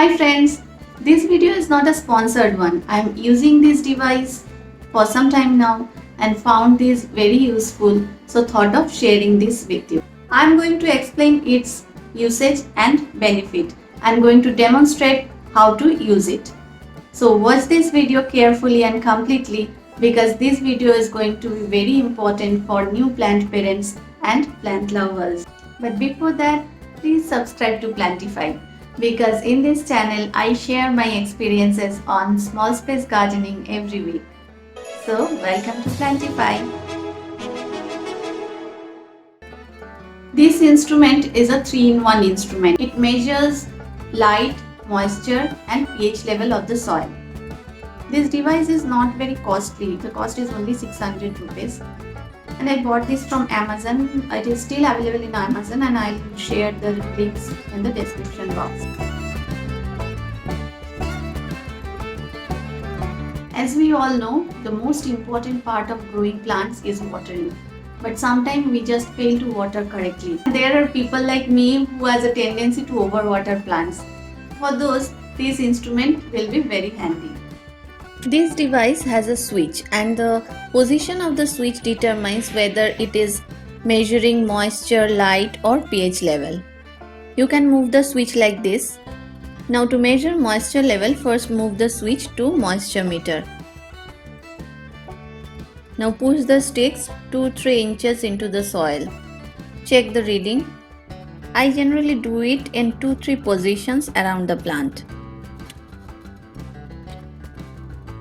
Hi friends, this video is not a sponsored one. I am using this device for some time now and found this very useful, so thought of sharing this with you. I am going to explain its usage and benefit. I am going to demonstrate how to use it. So watch this video carefully and completely because this video is going to be very important for new plant parents and plant lovers. But before that, please subscribe to Plantify because in this channel I share my experiences on small space gardening every week. So welcome to Plantify. This instrument is a 3-in-1 instrument. It measures light, moisture and pH level of the soil. This device is not very costly. The cost is only 600 rupees. And I bought this from Amazon. It is still available in Amazon and I'll share the links in the description box. As we all know, the most important part of growing plants is watering. But sometimes we just fail to water correctly. There are people like me who has a tendency to overwater plants. For those, this instrument will be very handy. This device has a switch and the position of the switch determines whether it is measuring moisture, light or pH level. You can move the switch like this. Now to measure moisture level, first move the switch to moisture meter. Now push the sticks 2-3 inches into the soil. Check the reading. I generally do it in 2-3 positions around the plant.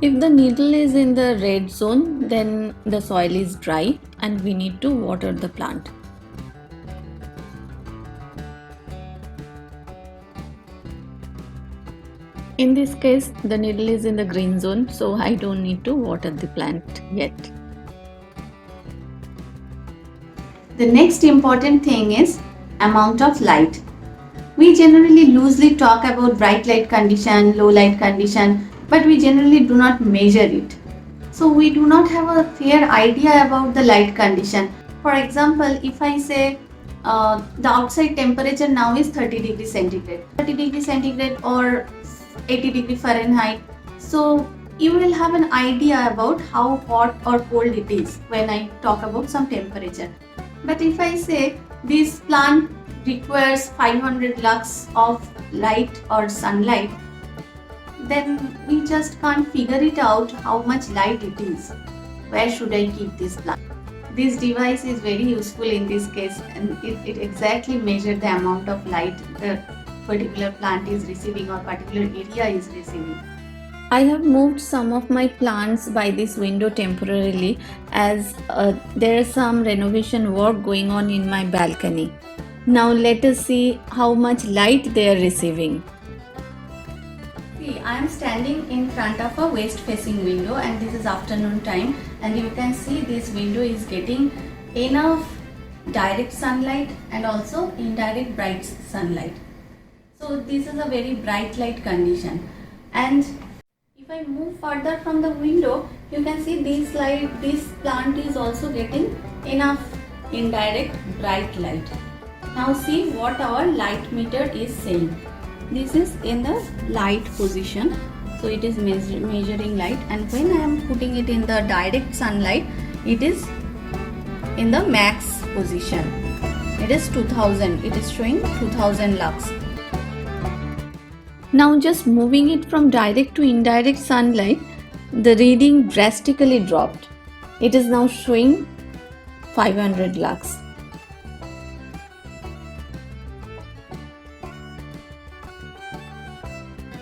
If the needle is in the red zone, then the soil is dry and we need to water the plant. In this case, the needle is in the green zone, so I don't need to water the plant yet. The next important thing is amount of light. We generally loosely talk about bright light condition, low light condition, but we generally do not measure it. So we do not have a fair idea about the light condition. For example, if I say the outside temperature now is 30 degrees centigrade, 30 degrees centigrade or 80 degrees Fahrenheit. So you will have an idea about how hot or cold it is when I talk about some temperature. But if I say this plant requires 500 lux of light or sunlight, then we just can't figure it out how much light it is. Where should I keep this plant? This device is very useful in this case and it exactly measures the amount of light the particular plant is receiving or particular area is receiving. I have moved some of my plants by this window temporarily as there is some renovation work going on in my balcony. Now let us see how much light they are receiving. See, I am standing in front of a west facing window and this is afternoon time and you can see this window is getting enough direct sunlight and also indirect bright sunlight. So this is a very bright light condition, and if I move further from the window, you can see this plant is also getting enough indirect bright light. Now see what our light meter is saying. This is in the light position, so it is measuring light, and when I am putting it in the direct sunlight, it is in the max position. It is 2000. It is showing 2000 lux. Now just moving it from direct to indirect sunlight, the reading drastically dropped. It is now showing 500 lux.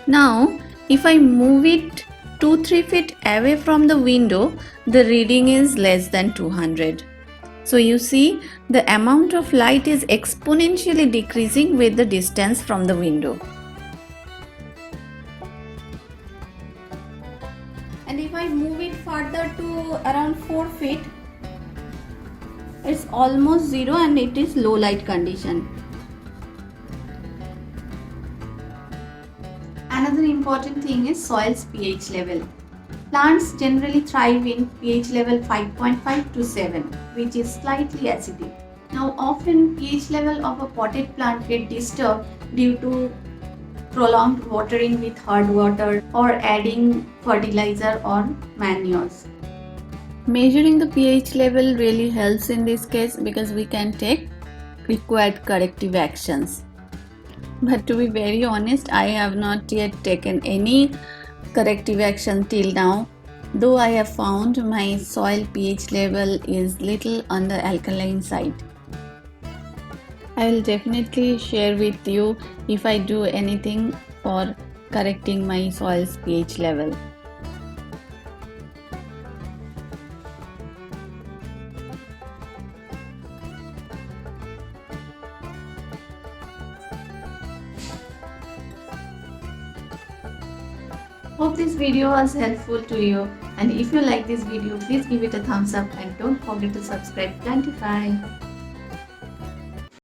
Now if I move it 2-3 feet away from the window, the reading is less than 200. So you see the amount of light is exponentially decreasing with the distance from the window. And if I move it further to around 4 feet, it's almost zero and it is low light condition. Another important thing is soil's pH level. Plants generally thrive in pH level 5.5 to 7, which is slightly acidic. Now often pH level of a potted plant get disturbed due to prolonged watering with hard water, or adding fertilizer or manures. Measuring the pH level really helps in this case because we can take required corrective actions. But to be very honest, I have not yet taken any corrective action till now, though I have found my soil pH level is little on the alkaline side. I will definitely share with you if I do anything for correcting my soil's pH level. Hope this video was helpful to you, and if you like this video, please give it a thumbs up and don't forget to subscribe Plantify.